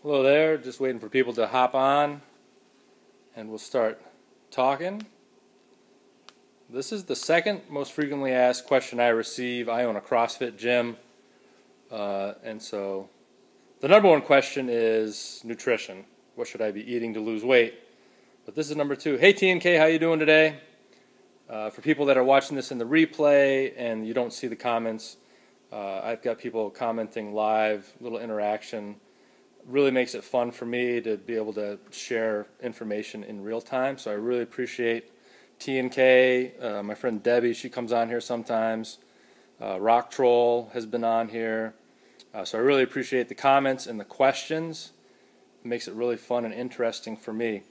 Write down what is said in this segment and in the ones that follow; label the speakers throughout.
Speaker 1: Hello there, just waiting for people to hop on and we'll start talking. This is the second most frequently asked question I receive. I own a CrossFit gym, and so the number one question is nutrition. What should I be eating to lose weight? But this is number two. Hey TNK, how you doing today? For people that are watching this in the replay and you don't see the comments, I've got people commenting live, little interaction. Really makes it fun for me to be able to share information in real time. So I really appreciate TNK, my friend Debbie, she comes on here sometimes. Rock Troll has been on here. So I really appreciate the comments and the questions. It makes it really fun and interesting for me.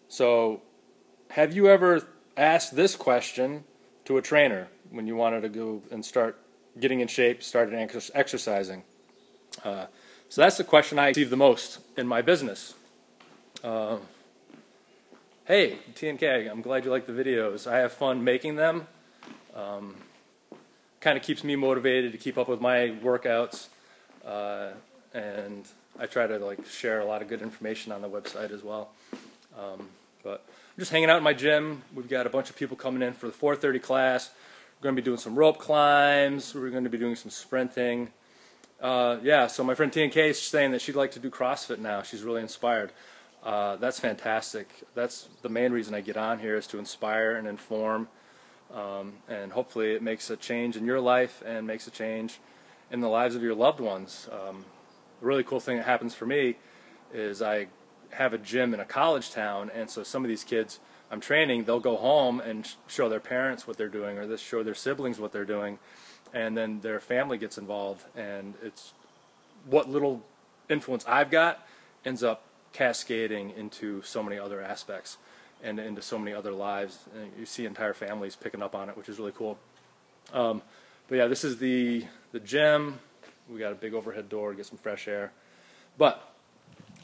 Speaker 1: So have you ever asked this question to a trainer when you wanted to go and start getting in shape, started exercising? So that's the question I receive the most in my business. Hey, TNK, I'm glad you like the videos. I have fun making them. Kind of keeps me motivated to keep up with my workouts. And I try to share a lot of good information on the website as well. But I'm just hanging out in my gym. We've got a bunch of people coming in for the 4:30 class. We're going to be doing some rope climbs. We're going to be doing some sprinting. So my friend TNK is saying that she'd like to do CrossFit now. She's really inspired. That's fantastic. That's the main reason I get on here, is to inspire and inform. And hopefully it makes a change in your life and makes a change in the lives of your loved ones. A really cool thing that happens for me is I have a gym in a college town, and so some of these kids I'm training, they'll go home and show their parents what they're doing, or they'll show their siblings what they're doing. And then their family gets involved, and it's what little influence I've got ends up cascading into so many other aspects and into so many other lives. And you see entire families picking up on it, which is really cool. But yeah, this is the gym. We got a big overhead door to get some fresh air. But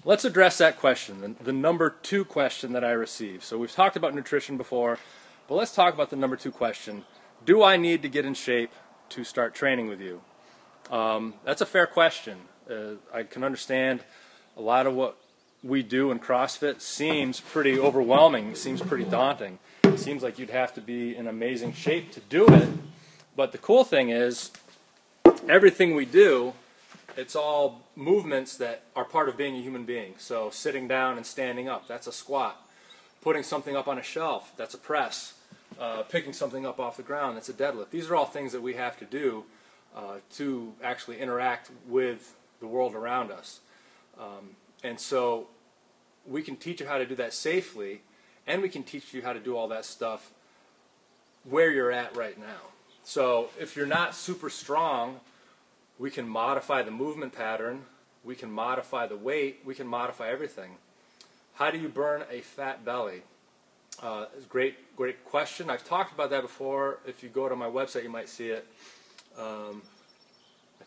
Speaker 1: let's address that question, the number two question that I receive. So we've talked about nutrition before, but let's talk about the number two question. Do I need to get in shape to start training with you? That's a fair question. I can understand a lot of what we do in CrossFit seems pretty overwhelming, seems pretty daunting. It seems like you'd have to be in amazing shape to do it. But the cool thing is, everything we do, it's all movements that are part of being a human being. So sitting down and standing up, that's a squat. Putting something up on a shelf, that's a press. Picking something up off the ground, that's a deadlift. These are all things that we have to do to actually interact with the world around us. And so we can teach you how to do that safely, and we can teach you how to do all that stuff where you're at right now. So if you're not super strong, we can modify the movement pattern, we can modify the weight, we can modify everything. How do you burn a fat belly? Great question. I've talked about that before. If you go to my website, you might see it. I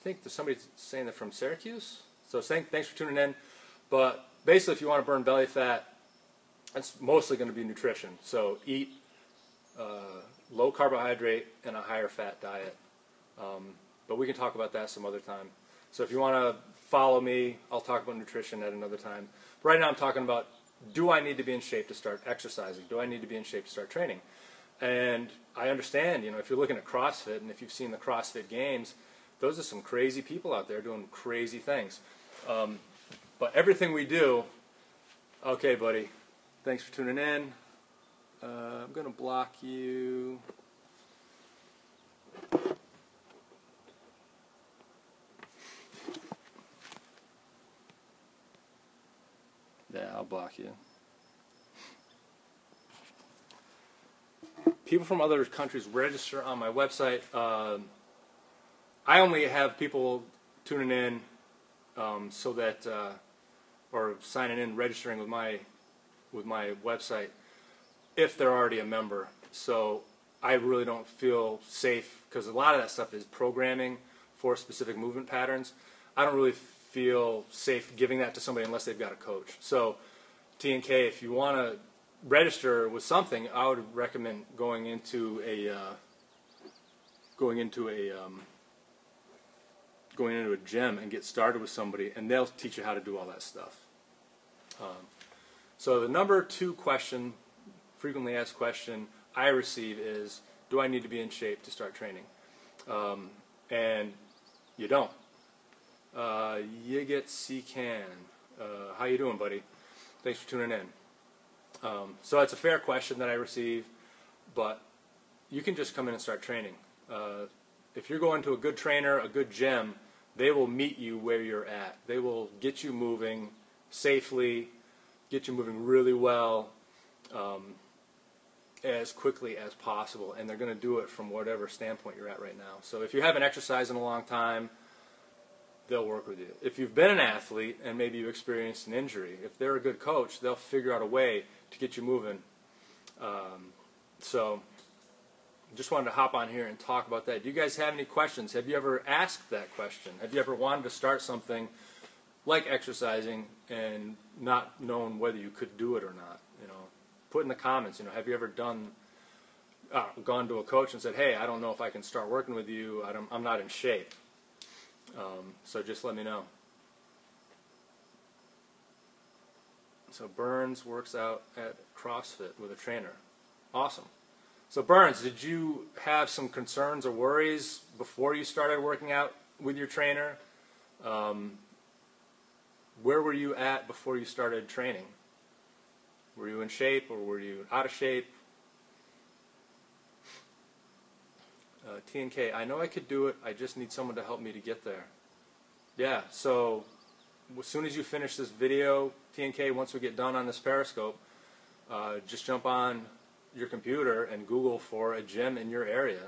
Speaker 1: think there's somebody saying they're from Syracuse. So thanks for tuning in. But basically, if you want to burn belly fat, it's mostly going to be nutrition. So eat low carbohydrate and a higher fat diet. But we can talk about that some other time. So if you want to follow me, I'll talk about nutrition at another time. But right now I'm talking about, do I need to be in shape to start exercising? Do I need to be in shape to start training? And I understand, if you're looking at CrossFit and if you've seen the CrossFit Games, those are some crazy people out there doing crazy things. But everything we do, okay, buddy, thanks for tuning in. I'm going to block you. Yeah, I'll block you. People from other countries register on my website. I only have people tuning in so that, or signing in, registering with my website if they're already a member. So I really don't feel safe, because a lot of that stuff is programming for specific movement patterns. I don't really feel safe giving that to somebody unless they've got a coach. So TNK, if you want to register with something, I would recommend going into a going into a gym and get started with somebody, and they'll teach you how to do all that stuff. So the number 2 question, frequently asked question I receive is, do I need to be in shape to start training? And you don't. You get C-Can. How you doing, buddy? Thanks for tuning in. So it's a fair question that I receive, but you can just come in and start training. If you're going to a good trainer, a good gym, they will meet you where you're at. They will get you moving safely, get you moving really well, as quickly as possible, and they're going to do it from whatever standpoint you're at right now. So if you haven't exercised in a long time, they'll work with you. If you've been an athlete and maybe you've experienced an injury, if they're a good coach, they'll figure out a way to get you moving. So just wanted to hop on here and talk about that. Do you guys have any questions? Have you ever asked that question? Have you ever wanted to start something like exercising and not knowing whether you could do it or not? You know, put in the comments, you know, have you ever gone to a coach and said, hey, I don't know if I can start working with you. I'm not in shape. So just let me know. So Burns works out at CrossFit with a trainer. Awesome. So Burns, did you have some concerns or worries before you started working out with your trainer? Where were you at before you started training? Were you in shape or were you out of shape? T&K, I know I could do it. I just need someone to help me to get there. Yeah, so as soon as you finish this video, T&K, once we get done on this Periscope, just jump on your computer and Google for a gym in your area.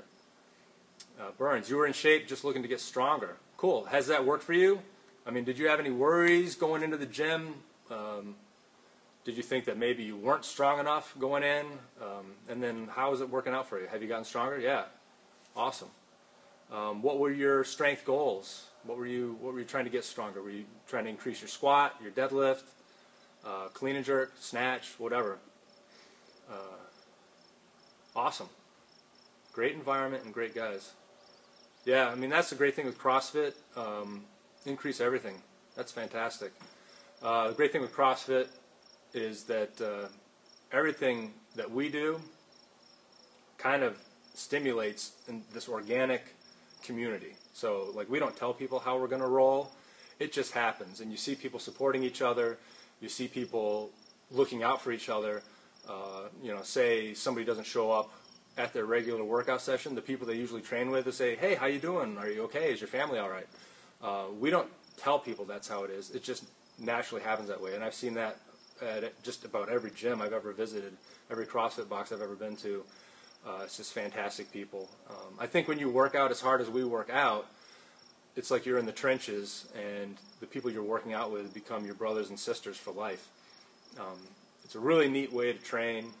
Speaker 1: Burns, you were in shape just looking to get stronger. Cool. Has that worked for you? I mean, did you have any worries going into the gym? Did you think that maybe you weren't strong enough going in? And then how is it working out for you? Have you gotten stronger? Yeah. Awesome. What were your strength goals? What were you trying to get stronger? Were you trying to increase your squat, your deadlift, clean and jerk, snatch, whatever? Awesome. Great environment and great guys. Yeah, I mean, that's the great thing with CrossFit. Increase everything. That's fantastic. The great thing with CrossFit is that everything that we do kind of stimulates in this organic community. So, like, we don't tell people how we're going to roll. It just happens. And you see people supporting each other. You see people looking out for each other. You know, say somebody doesn't show up at their regular workout session, the people they usually train with, they say, hey, how you doing? Are you okay? Is your family all right? We don't tell people that's how it is. It just naturally happens that way. And I've seen that at just about every gym I've ever visited, every CrossFit box I've ever been to. It's just fantastic people. I think when you work out as hard as we work out, it's like you're in the trenches, and the people you're working out with become your brothers and sisters for life. It's a really neat way to train,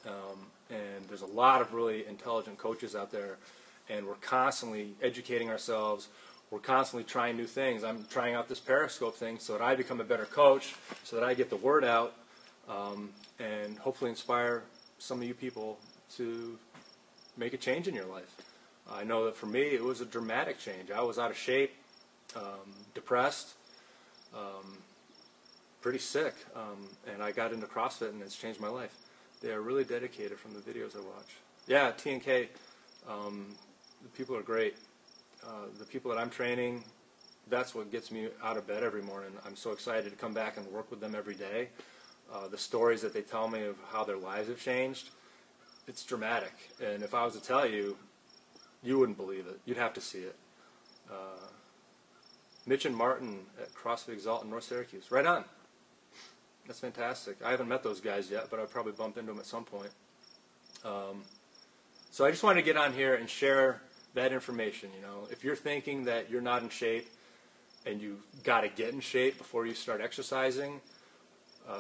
Speaker 1: and there's a lot of really intelligent coaches out there, and we're constantly educating ourselves. We're constantly trying new things. I'm trying out this Periscope thing so that I become a better coach, so that I get the word out, and hopefully inspire some of you people to make a change in your life. I know that for me, it was a dramatic change. I was out of shape, depressed, pretty sick, and I got into CrossFit, and it's changed my life. They are really dedicated from the videos I watch. Yeah, T&K, the people are great. The people that I'm training, that's what gets me out of bed every morning. I'm so excited to come back and work with them every day. The stories that they tell me of how their lives have changed, it's dramatic. And if I was to tell you, you wouldn't believe it. You'd have to see it. Mitch and Martin at CrossFit Exalt in North Syracuse. Right on. That's fantastic. I haven't met those guys yet, but I'll probably bump into them at some point. So I just wanted to get on here and share that information. You know, if you're thinking that you're not in shape and you got to get in shape before you start exercising,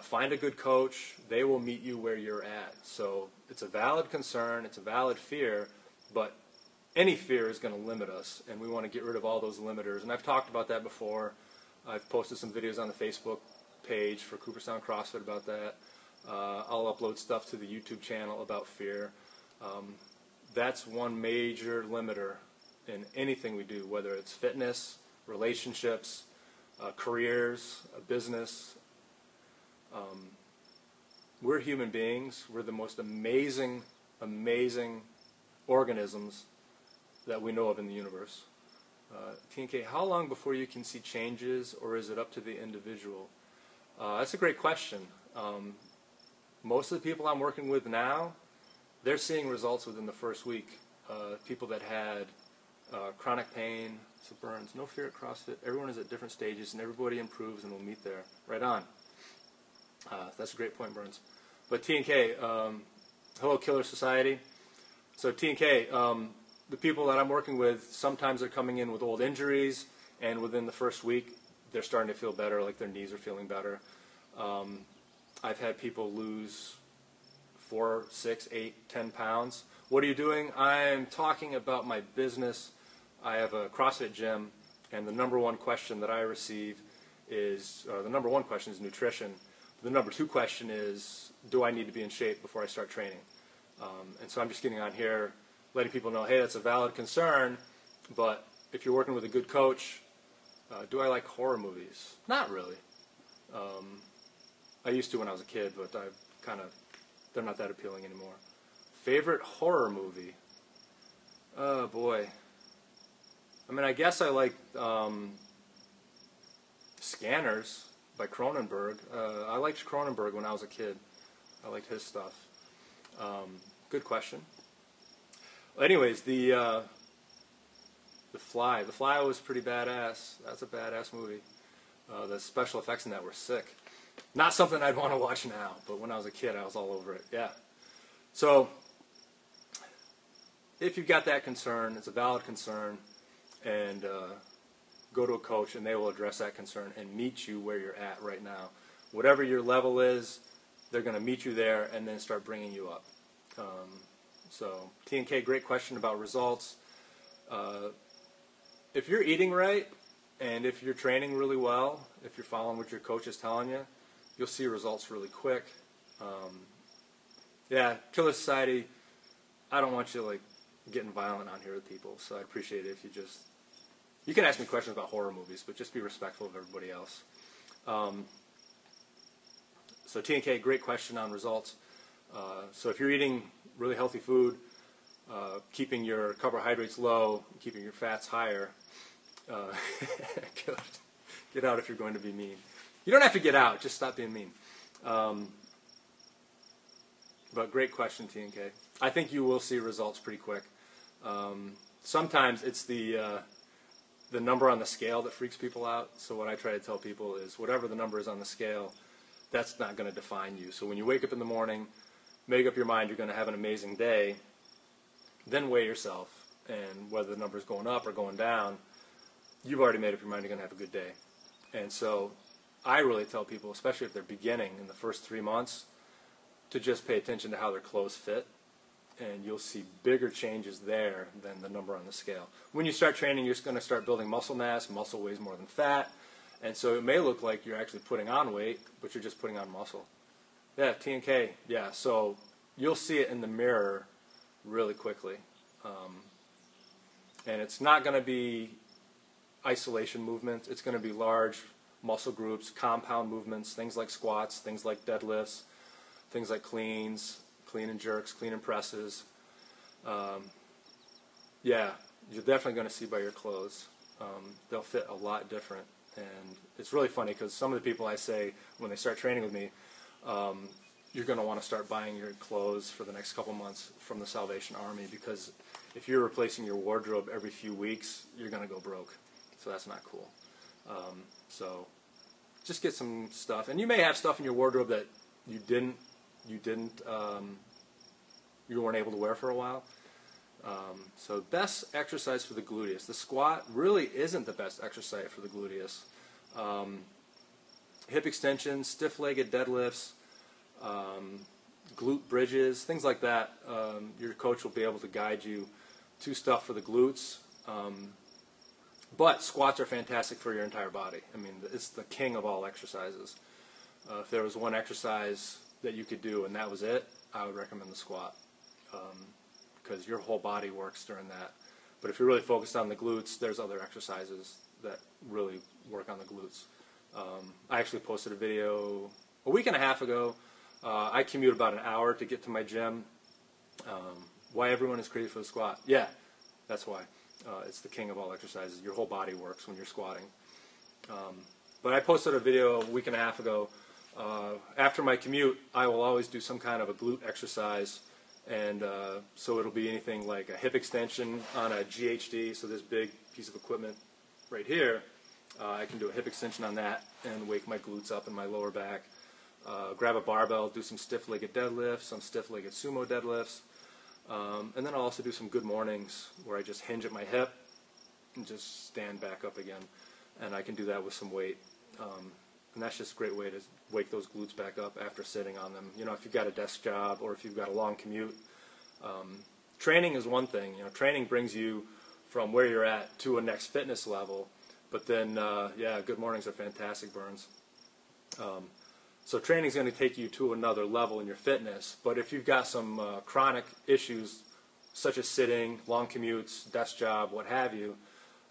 Speaker 1: find a good coach. They will meet you where you're at. So it's a valid concern. It's a valid fear, but any fear is going to limit us, and we want to get rid of all those limiters. And I've talked about that before. I've posted some videos on the Facebook page for Cooperstown CrossFit about that. I'll upload stuff to the YouTube channel about fear. That's one major limiter in anything we do, whether it's fitness, relationships, careers, a business. We're human beings. We're the most amazing, amazing organisms that we know of in the universe. TNK, how long before you can see changes, or is it up to the individual? That's a great question. Most of the people I'm working with now, they're seeing results within the first week. People that had chronic pain, so burns, no fear at CrossFit. Everyone is at different stages, and everybody improves, and we'll meet there. Right on. That's a great point, Burns. But TNK, hello, Killer Society. So TNK, the people that I'm working with, sometimes they're coming in with old injuries, and within the first week, they're starting to feel better, like their knees are feeling better. I've had people lose 4, 6, 8, 10 pounds. What are you doing? I'm talking about my business. I have a CrossFit gym, and the number one question that I receive is, the number one question is nutrition. The number two question is, do I need to be in shape before I start training? And so I'm just getting on here, letting people know, hey, that's a valid concern, but if you're working with a good coach, do I like horror movies? Not really. I used to when I was a kid, but they're not that appealing anymore. Favorite horror movie? Oh, boy. I mean, I guess I like Scanners by Cronenberg. I liked Cronenberg when I was a kid. I liked his stuff. Good question. Anyways, the Fly. The Fly was pretty badass. That's a badass movie. The special effects in that were sick. Not something I'd want to watch now, but when I was a kid, I was all over it. Yeah. So, if you've got that concern, it's a valid concern, and go to a coach, and they will address that concern and meet you where you're at right now. Whatever your level is, they're going to meet you there and then start bringing you up. So, TNK, great question about results. If you're eating right, and if you're training really well, if you're following what your coach is telling you, you'll see results really quick. Yeah, Killer Society, I don't want you getting violent on here with people, so I'd appreciate it if you can ask me questions about horror movies, but just be respectful of everybody else. So TNK, great question on results. So if you're eating really healthy food, keeping your carbohydrates low, keeping your fats higher, get out if you're going to be mean. You don't have to get out, just stop being mean. But great question, TNK. I think you will see results pretty quick. Sometimes it's the number on the scale that freaks people out. So what I try to tell people is whatever the number is on the scale, that's not going to define you. So when you wake up in the morning, make up your mind you're going to have an amazing day, then weigh yourself. And whether the number is going up or going down, you've already made up your mind you're going to have a good day. And so I really tell people, especially if they're beginning in the first 3 months, to just pay attention to how their clothes fit, and you'll see bigger changes there than the number on the scale. When you start training, you're just going to start building muscle mass. Muscle weighs more than fat, and so it may look like you're actually putting on weight, but you're just putting on muscle. Yeah, TNK, yeah, so you'll see it in the mirror really quickly. And it's not going to be isolation movements. It's going to be large muscle groups, compound movements, things like squats, things like deadlifts, things like cleans, clean and jerks, clean and presses. Yeah, you're definitely going to see by your clothes. They'll fit a lot different. And it's really funny because some of the people I say when they start training with me, you're going to want to start buying your clothes for the next couple months from the Salvation Army, because if you're replacing your wardrobe every few weeks, you're going to go broke. So that's not cool. So just get some stuff. And you may have stuff in your wardrobe that you weren't able to wear for a while. So best exercise for the gluteus. The squat really isn't the best exercise for the gluteus. Hip extensions, stiff-legged deadlifts, glute bridges, things like that. Your coach will be able to guide you to stuff for the glutes. But squats are fantastic for your entire body. I mean, it's the king of all exercises. If there was one exercise that you could do and that was it, I would recommend the squat, because your whole body works during that. But if you're really focused on the glutes, there's other exercises that really work on the glutes. I actually posted a video a week and a half ago. I commute about an hour to get to my gym. Why everyone is crazy for the squat? Yeah, that's why. It's the king of all exercises. Your whole body works when you're squatting. But I posted a video a week and a half ago. After my commute, I will always do some kind of a glute exercise. And so it'll be anything like a hip extension on a GHD, so this big piece of equipment right here. I can do a hip extension on that and wake my glutes up and my lower back. Grab a barbell, do some stiff-legged deadlifts, some stiff-legged sumo deadlifts. And then I'll also do some good mornings where I just hinge at my hip and just stand back up again. And I can do that with some weight. And that's just a great way to wake those glutes back up after sitting on them. You know, if you've got a desk job or if you've got a long commute. Training is one thing. You know, training brings you from where you're at to a next fitness level. But then, yeah, good mornings are fantastic, Burns. So training is going to take you to another level in your fitness. But if you've got some chronic issues, such as sitting, long commutes, desk job, what have you,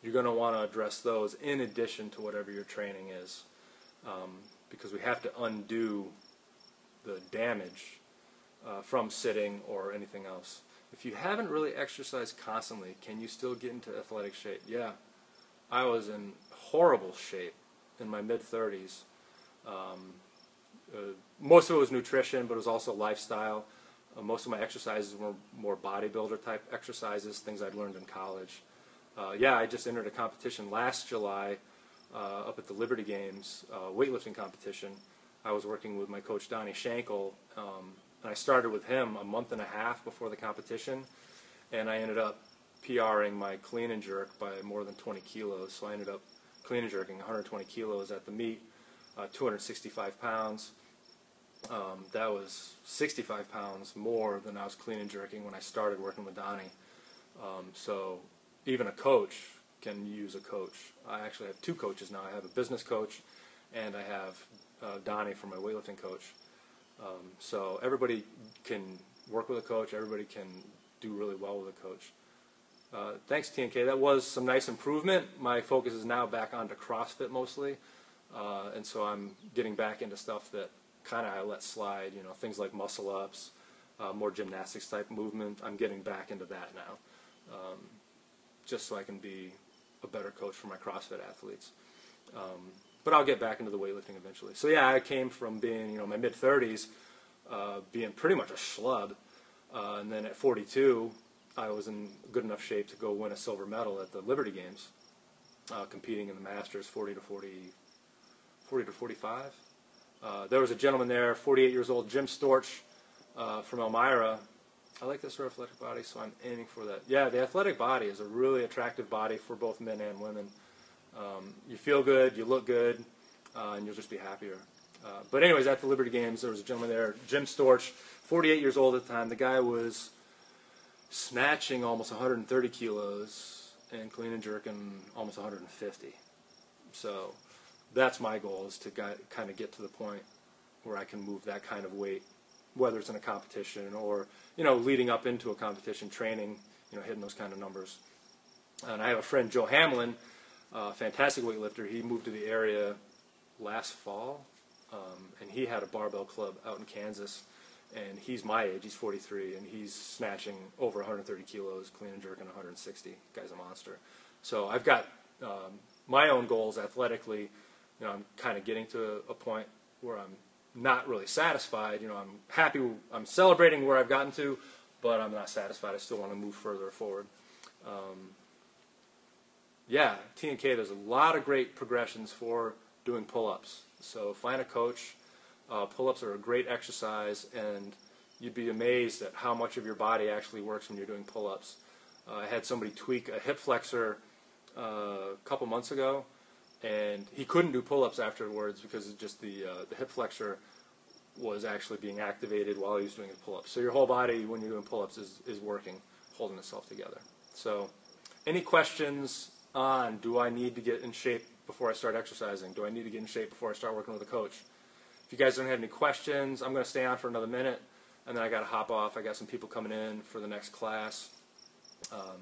Speaker 1: you're going to want to address those in addition to whatever your training is. Because we have to undo the damage from sitting or anything else. If you haven't really exercised constantly, can you still get into athletic shape? Yeah. I was in horrible shape in my mid-30s. Most of it was nutrition, but it was also lifestyle. Most of my exercises were more bodybuilder type exercises, things I'd learned in college. Yeah, I just entered a competition last July up at the Liberty Games, weightlifting competition. I was working with my coach Donnie Schenkel, and I started with him a month and a half before the competition, and I ended up PRing my clean and jerk by more than 20 kilos. So I ended up clean and jerking 120 kilos at the meet, 265 pounds. That was 65 pounds more than I was clean and jerking when I started working with Donnie. So even a coach can use a coach. I actually have two coaches now. I have a business coach and I have Donnie for my weightlifting coach. So everybody can work with a coach. Everybody can do really well with a coach. Thanks, TNK. That was some nice improvement. My focus is now back onto CrossFit mostly. And so I'm getting back into stuff that kind of I let slide, you know, things like muscle ups, more gymnastics type movement. I'm getting back into that now, just so I can be a better coach for my CrossFit athletes. But I'll get back into the weightlifting eventually. So yeah, I came from being, you know, my mid-30s, being pretty much a schlub, and then at 42, I was in good enough shape to go win a silver medal at the Liberty Games, competing in the Masters 40 to 45. There was a gentleman there, 48 years old, Jim Storch from Elmira. I like this for athletic body, so I'm aiming for that. Yeah, the athletic body is a really attractive body for both men and women. You feel good, you look good, and you'll just be happier. But anyways, at the Liberty Games, there was a gentleman there, Jim Storch, 48 years old at the time. The guy was snatching almost 130 kilos and clean and jerking almost 150. So that's my goal, is to kind of get to the point where I can move that kind of weight, whether it's in a competition or, you know, leading up into a competition, training, you know, hitting those kind of numbers. And I have a friend, Joe Hamlin, fantastic weightlifter. He moved to the area last fall, and he had a barbell club out in Kansas. And he's my age, he's 43, and he's snatching over 130 kilos, clean and jerking 160. Guy's a monster. So I've got my own goals athletically. You know, I'm kind of getting to a point where I'm not really satisfied. You know, I'm happy, I'm celebrating where I've gotten to, but I'm not satisfied. I still want to move further forward. Yeah, TNK, there's a lot of great progressions for doing pull-ups. So find a coach. Pull-ups are a great exercise, and you'd be amazed at how much of your body actually works when you're doing pull-ups. I had somebody tweak a hip flexor a couple months ago, and he couldn't do pull-ups afterwards because it's just the hip flexor was actually being activated while he was doing a pull-up. So your whole body, when you're doing pull-ups, is working, holding itself together. So any questions on, do I need to get in shape before I start exercising? Do I need to get in shape before I start working with a coach? If you guys don't have any questions, I'm going to stay on for another minute, and then I got to hop off. I got some people coming in for the next class.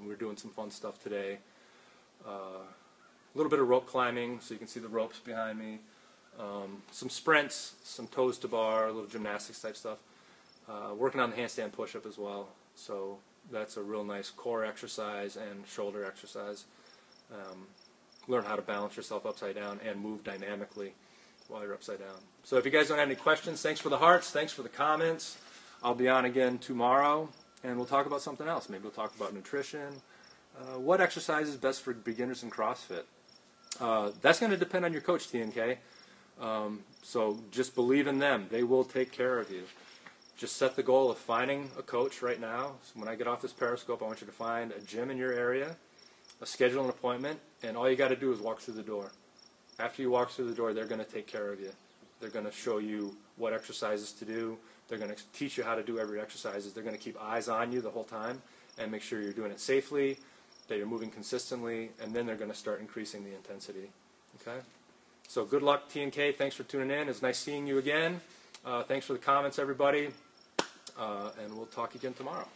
Speaker 1: We're doing some fun stuff today. A little bit of rope climbing, so you can see the ropes behind me. Some sprints, some toes to bar, a little gymnastics type stuff. Working on the handstand push-up as well. So that's a real nice core exercise and shoulder exercise. Learn how to balance yourself upside down and move dynamically while you're upside down. So if you guys don't have any questions, thanks for the hearts, thanks for the comments. I'll be on again tomorrow, and we'll talk about something else. Maybe we'll talk about nutrition. What exercise is best for beginners in CrossFit? That's going to depend on your coach, TNK. So just believe in them. They will take care of you. Just set the goal of finding a coach right now. So when I get off this Periscope, I want you to find a gym in your area, schedule an appointment, and all you got to do is walk through the door. After you walk through the door, they're going to take care of you. They're going to show you what exercises to do. They're going to teach you how to do every exercise. They're going to keep eyes on you the whole time and make sure you're doing it safely, that you're moving consistently, and then they're going to start increasing the intensity. Okay? So good luck, TNK. Thanks for tuning in. It's nice seeing you again. Thanks for the comments, everybody. And we'll talk again tomorrow.